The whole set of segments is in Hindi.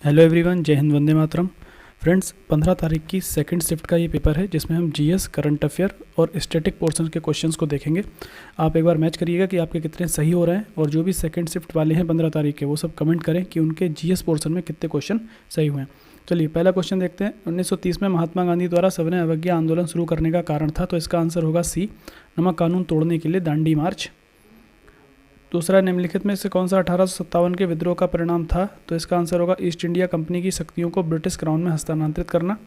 हेलो एवरीवन, जय हिंद, वंदे मातरम। फ्रेंड्स, 15 तारीख की सेकंड शिफ्ट का ये पेपर है जिसमें हम जीएस, करंट अफेयर और स्टैटिक पोर्शन के क्वेश्चंस को देखेंगे। आप एक बार मैच करिएगा कि आपके कितने सही हो रहे हैं, और जो भी सेकंड शिफ्ट वाले हैं 15 तारीख के, वो सब कमेंट करें कि उनके जीएस पोर्शन में कितने क्वेश्चन सही हुए हैं। चलिए पहला क्वेश्चन देखते हैं। 1930 में महात्मा गांधी द्वारा सविनय अवज्ञा आंदोलन शुरू करने का कारण था, तो इसका आंसर होगा सी, नमक कानून तोड़ने के लिए दांडी मार्च। दूसरा, निम्नलिखित में से कौन सा 1857 के विद्रोह का परिणाम था, तो इसका आंसर होगा ईस्ट इंडिया कंपनी की शक्तियों को ब्रिटिश क्राउन में हस्तांतरित करना।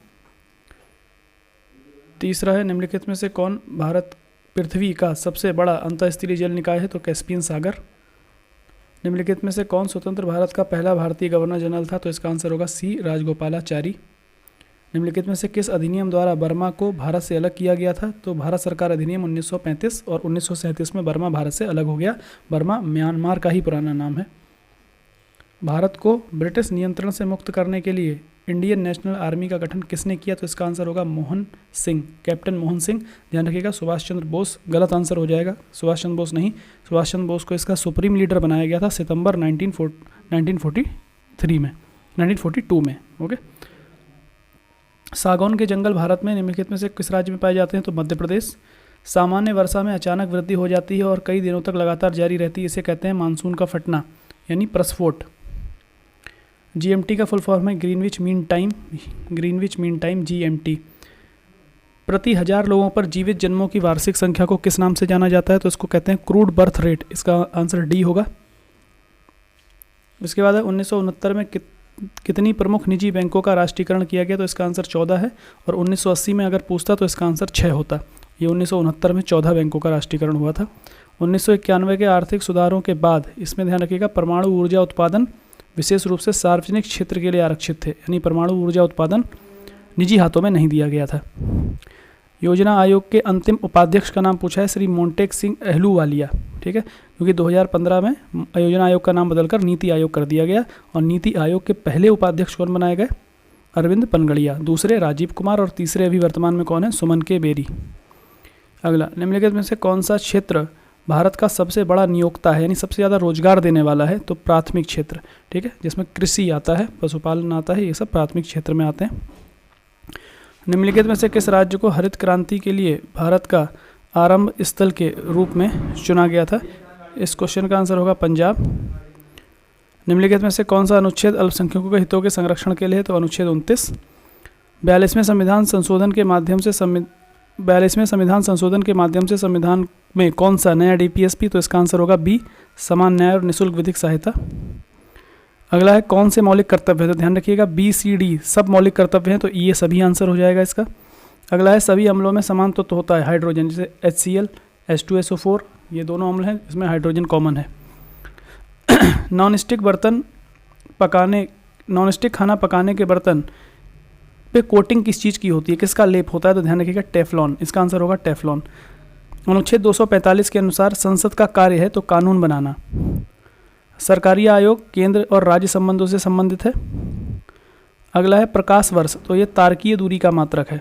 तीसरा है, निम्नलिखित में से कौन भारत पृथ्वी का सबसे बड़ा अंतःस्थलीय जल निकाय है, तो कैस्पियन सागर। निम्नलिखित में से कौन स्वतंत्र भारत का पहला भारतीय गवर्नर जनरल था, तो इसका आंसर होगा सी, राजगोपालाचारी। निम्नलिखित में से किस अधिनियम द्वारा बर्मा को भारत से अलग किया गया था, तो भारत सरकार अधिनियम 1935 और 1937 में बर्मा भारत से अलग हो गया। बर्मा म्यांमार का ही पुराना नाम है। भारत को ब्रिटिश नियंत्रण से मुक्त करने के लिए इंडियन नेशनल आर्मी का गठन किसने किया, तो इसका आंसर होगा मोहन सिंह, कैप्टन मोहन सिंह। ध्यान रखिएगा, सुभाष चंद्र बोस गलत आंसर हो जाएगा, सुभाष चंद्र बोस नहीं। सुभाष चंद्र बोस को इसका सुप्रीम लीडर बनाया गया था सितंबर 1942 में। ओके। सागौन के जंगल भारत में निम्नलिखित में से किस राज्य में पाए जाते हैं, तो मध्य प्रदेश। सामान्य वर्षा में अचानक वृद्धि हो जाती है और कई दिनों तक लगातार जारी रहती है, इसे कहते हैं मानसून का फटना यानी प्रस्फोट। जीएमटी का फुल फॉर्म है ग्रीनविच मीन टाइम, जीएमटी। प्रति 1000 लोगों पर जीवित जन्मों की वार्षिक संख्या को किस नाम से जाना जाता है, तो इसको कहते हैं क्रूड बर्थ रेट। इसका आंसर डी होगा। इसके बाद 1969 में कितनी प्रमुख निजी बैंकों का राष्ट्रीयकरण किया गया, तो इसका आंसर 14 है। और 1980 में अगर पूछता तो इसका आंसर 6 होता। ये 1969 में 14 बैंकों का राष्ट्रीयकरण हुआ था। 1991 के आर्थिक सुधारों के बाद, इसमें ध्यान रखिएगा, परमाणु ऊर्जा उत्पादन विशेष रूप से सार्वजनिक क्षेत्र के लिए आरक्षित थे, यानी परमाणु ऊर्जा उत्पादन निजी हाथों में नहीं दिया गया था। योजना आयोग के अंतिम उपाध्यक्ष का नाम पूछा है, श्री मोंटेक सिंह अहलूवालिया। ठीक है, क्योंकि 2015 में योजना आयोग का नाम बदलकर नीति आयोग कर दिया गया, और नीति आयोग के पहले उपाध्यक्ष कौन बनाए गए, अरविंद पनगड़िया। दूसरे राजीव कुमार, और तीसरे अभी वर्तमान में कौन है, सुमन के बेरी। अगला, निम्नलिखित में से कौन सा क्षेत्र भारत का सबसे बड़ा नियोक्ता है, यानी सबसे ज़्यादा रोजगार देने वाला है, तो प्राथमिक क्षेत्र। ठीक है, जिसमें कृषि आता है, पशुपालन आता है, ये सब प्राथमिक क्षेत्र में आते हैं। निम्नलिखित में से किस राज्य को हरित क्रांति के लिए भारत का आरंभ स्थल के रूप में चुना गया था, इस क्वेश्चन का आंसर होगा पंजाब। निम्नलिखित में से कौन सा अनुच्छेद अल्पसंख्यकों के हितों के संरक्षण के लिए है, तो अनुच्छेद 29। 42वें संविधान संशोधन के माध्यम से संविधान में कौन सा नया डीपीएसपी, तो इसका आंसर होगा बी, समान न्याय और निःशुल्क विधिक सहायता। अगला है कौन से मौलिक कर्तव्य है, तो ध्यान रखिएगा बी सी डी सब मौलिक कर्तव्य हैं, तो ये सभी आंसर हो जाएगा इसका। अगला है सभी अम्लों में समान तत्व तो होता है हाइड्रोजन, जैसे HCl, H2SO4, ये दोनों अम्ल हैं, इसमें हाइड्रोजन कॉमन है। नॉनस्टिक खाना पकाने के बर्तन पे कोटिंग किस चीज़ की होती है, किसका लेप होता है, तो ध्यान रखिएगा टेफ्लॉन, इसका आंसर होगा टेफ्लॉन। अनुच्छेद 245 के अनुसार संसद का कार्य है, तो कानून बनाना। सरकारी आयोग केंद्र और राज्य संबंधों से संबंधित है। अगला है प्रकाश वर्ष, तो ये तारकीय दूरी का मात्रक है।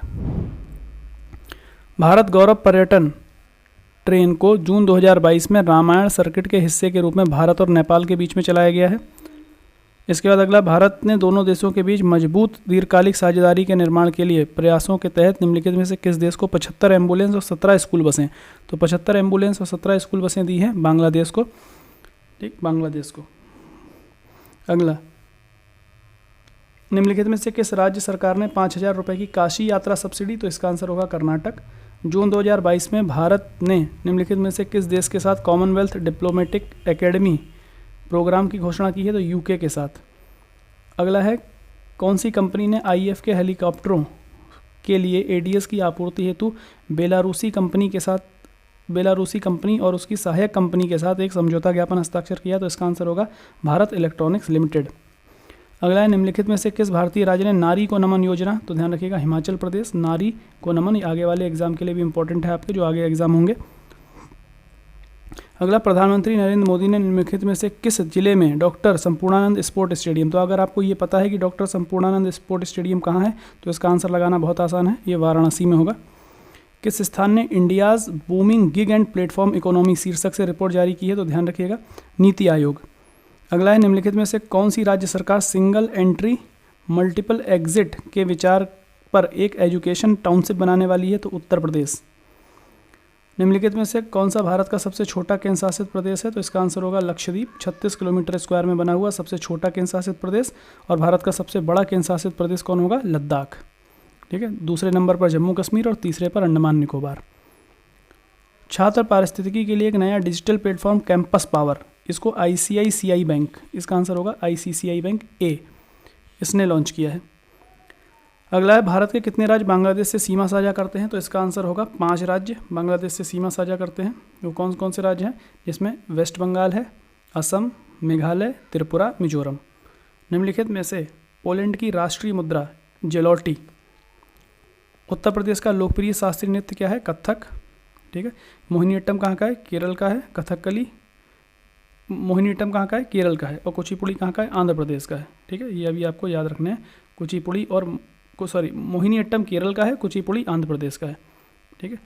भारत गौरव पर्यटन ट्रेन को जून 2022 में रामायण सर्किट के हिस्से के रूप में भारत और नेपाल के बीच में चलाया गया है। इसके बाद अगला, भारत ने दोनों देशों के बीच मजबूत दीर्घकालिक साझेदारी के निर्माण के लिए प्रयासों के तहत निम्नलिखित में से किस देश को 75 एम्बुलेंस और 17 स्कूल बसें, तो 75 एम्बुलेंस और 17 स्कूल बसें दी हैं बांग्लादेश को। ठीक, बांग्लादेश को। अगला, निम्नलिखित में से किस राज्य सरकार ने 5000 रुपये की काशी यात्रा सब्सिडी, तो इसका आंसर होगा कर्नाटक। जून 2022 में भारत ने निम्नलिखित में से किस देश के साथ कॉमनवेल्थ डिप्लोमेटिक एकेडमी प्रोग्राम की घोषणा की है, तो यूके के साथ। अगला है कौन सी कंपनी ने आईएफ के हेलीकॉप्टरों के लिए एडीएस की आपूर्ति हेतु बेलारूसी कंपनी और उसकी सहायक कंपनी के साथ एक समझौता ज्ञापन हस्ताक्षर किया, तो इसका आंसर होगा भारत इलेक्ट्रॉनिक्स लिमिटेड। अगला है निम्नलिखित में से किस भारतीय राज्य ने नारी को नमन योजना, तो ध्यान रखिएगा हिमाचल प्रदेश। नारी को नमन आगे वाले एग्जाम के लिए भी इंपॉर्टेंट है, आपके जो आगे एग्जाम होंगे। अगला, प्रधानमंत्री नरेंद्र मोदी ने निम्नलिखित में से किस जिले में डॉक्टर संपूर्णानंद स्पोर्ट स्टेडियम, तो अगर आपको ये पता है कि डॉक्टर संपूर्णानंद स्पोर्ट स्टेडियम कहाँ है, तो इसका आंसर लगाना बहुत आसान है, ये वाराणसी में होगा। किस स्थान ने India's booming gig and platform economy शीर्षक से रिपोर्ट जारी की है, तो ध्यान रखिएगा नीति आयोग। अगला है, निम्नलिखित में से कौन सी राज्य सरकार सिंगल एंट्री मल्टीपल एग्जिट के विचार पर एक एजुकेशन टाउनशिप बनाने वाली है? तो उत्तर प्रदेश। निम्नलिखित में से कौन सा भारत का सबसे छोटा केंद्र शासित प्रदेश है? तो इसका आंसर होगा लक्षद्वीप। 36 किलोमीटर स्क्वायर में बना हुआ सबसे छोटा केंद्र शासित प्रदेश। और भारत का सबसे बड़ा केंद्र शासित प्रदेश कौन होगा? लद्दाख। ठीक है, दूसरे नंबर पर जम्मू कश्मीर और तीसरे पर अंडमान निकोबार। छात्र पारिस्थितिकी के लिए एक नया डिजिटल प्लेटफॉर्म कैंपस पावर, इसको ICICI बैंक, इसका आंसर होगा ICICI बैंक ए, इसने लॉन्च किया है। अगला है, भारत के कितने राज्य बांग्लादेश से सीमा साझा करते हैं? तो इसका आंसर होगा 5 राज्य बांग्लादेश से सीमा साझा करते हैं। वो कौन कौन से राज्य हैं? जिसमें वेस्ट बंगाल है, असम, मेघालय, त्रिपुरा, मिजोरम। निम्नलिखित में से पोलैंड की राष्ट्रीय मुद्रा जेलोटी। उत्तर प्रदेश का लोकप्रिय शास्त्रीय नृत्य क्या है? कथक। ठीक है, मोहिनीअट्टम कहाँ का है? केरल का है। कथकली, मोहिनीअट्टम कहाँ का है? केरल का है। और कुचिपुड़ी कहाँ का है? आंध्र प्रदेश का है। ठीक है, ये अभी आपको याद रखना है। कुचिपुड़ी और मोहिनीअट्टम केरल का है, कुचिपुड़ी आंध्र प्रदेश का है। ठीक है,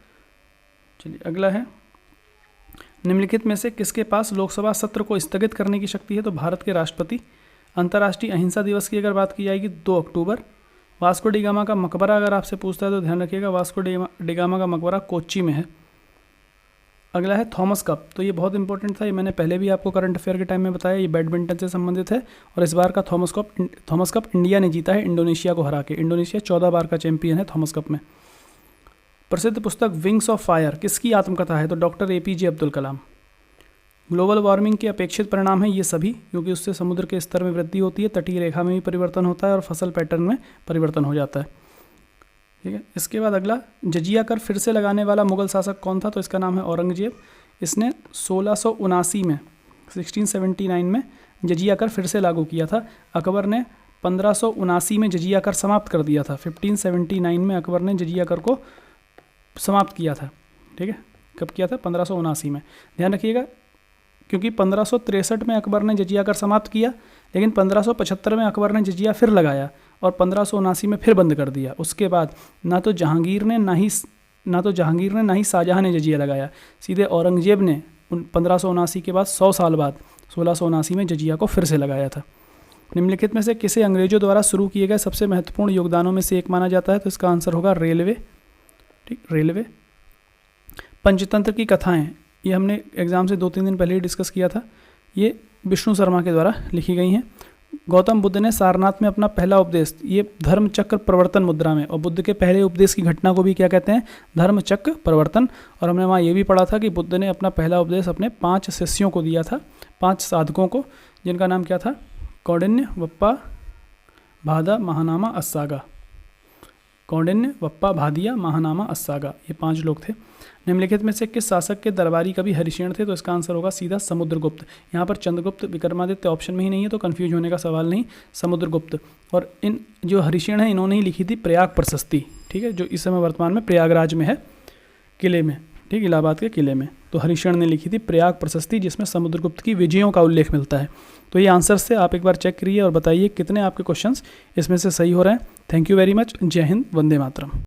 चलिए अगला है, निम्नलिखित में से किसके पास लोकसभा सत्र को स्थगित करने की शक्ति है? तो भारत के राष्ट्रपति। अंतर्राष्ट्रीय अहिंसा दिवस की अगर बात की जाएगी 2 अक्टूबर। वास्को डी गामा का मकबरा अगर आपसे पूछता है तो ध्यान रखिएगा, वास्को डी गामा का मकबरा कोच्चि में है। अगला है थॉमस कप। तो ये बहुत इंपॉर्टेंट था, ये मैंने पहले भी आपको करंट अफेयर के टाइम में बताया। ये बैडमिंटन से संबंधित है और इस बार का थॉमस कप इंडिया ने जीता है इंडोनेशिया को हरा के। इंडोनेशिया 14 बार का चैंपियन है थॉमस कप में। प्रसिद्ध पुस्तक विंग्स ऑफ फायर किसकी आत्मकथा है? तो doctor APJ Abdul Kalam. Global warming के अपेक्षित परिणाम है ये सभी, क्योंकि उससे समुद्र के स्तर में वृद्धि होती है, तटीय रेखा में भी परिवर्तन होता है और फसल पैटर्न में परिवर्तन हो जाता है। ठीक है, इसके बाद अगला, जजिया कर फिर से लगाने वाला मुगल शासक कौन था? तो इसका नाम है औरंगजेब। इसने 1679 में 1679 में जजिया कर फिर से लागू किया था। अकबर ने 1579 में जजिया कर समाप्त कर दिया था। 1579 में अकबर ने जजिया कर को समाप्त किया था। ठीक है, कब किया था? 1579 में। ध्यान रखिएगा, क्योंकि 1563 में अकबर ने जजिया कर समाप्त किया, लेकिन 1575 में अकबर ने जजिया फिर लगाया और 1579 में फिर बंद कर दिया। उसके बाद ना तो जहांगीर ने ना ही शाहजहां ने जजिया लगाया, सीधे औरंगजेब ने 1579 के बाद 100 साल बाद 1679 में जजिया को फिर से लगाया था। निम्नलिखित में से किसे अंग्रेजों द्वारा शुरू किए गए सबसे महत्वपूर्ण योगदानों में से एक माना जाता है? तो इसका आंसर होगा रेलवे। ठीक, रेलवे। पंचतंत्र की कथाएं, ये हमने एग्जाम से 2-3 दिन पहले ही डिस्कस किया था। ये विष्णु शर्मा के द्वारा लिखी गई हैं। गौतम बुद्ध ने सारनाथ में अपना पहला उपदेश, ये धर्मचक्र प्रवर्तन मुद्रा में, और बुद्ध के पहले उपदेश की घटना को भी क्या कहते हैं? धर्मचक्र प्रवर्तन। और हमने वहाँ ये भी पढ़ा था कि बुद्ध ने अपना पहला उपदेश अपने 5 शिष्यों को दिया था, 5 साधकों को, जिनका नाम क्या था? कौंडिन्य, वप्पा, भादा, महानामा, अस्सागा। कौंडिन्य, वप्पा, भादिया, महानामा, अस्सागा, ये 5 लोग थे। निम्नलिखित में से किस शासक के दरबारी कवि हरिशेन थे? तो इसका आंसर होगा सीधा समुद्रगुप्त। यहाँ पर चंद्रगुप्त विक्रमादित्य ऑप्शन में ही नहीं है, तो कंफ्यूज होने का सवाल नहीं, समुद्रगुप्त। और इन जो हरिशेन है, इन्होंने ही लिखी थी प्रयाग प्रशस्ति। ठीक है, जो इस समय वर्तमान में प्रयागराज में है, किले में। ठीक, इलाहाबाद के किले में। तो हरिशेन ने लिखी थी प्रयाग प्रशस्ति, जिसमें समुद्रगुप्त की विजयों का उल्लेख मिलता है। तो ये आंसर से आप एक बार चेक करिए और बताइए कितने आपके क्वेश्चंस इसमें से सही हो रहे हैं। Thank you very much. जय हिंद, वंदे मातरम।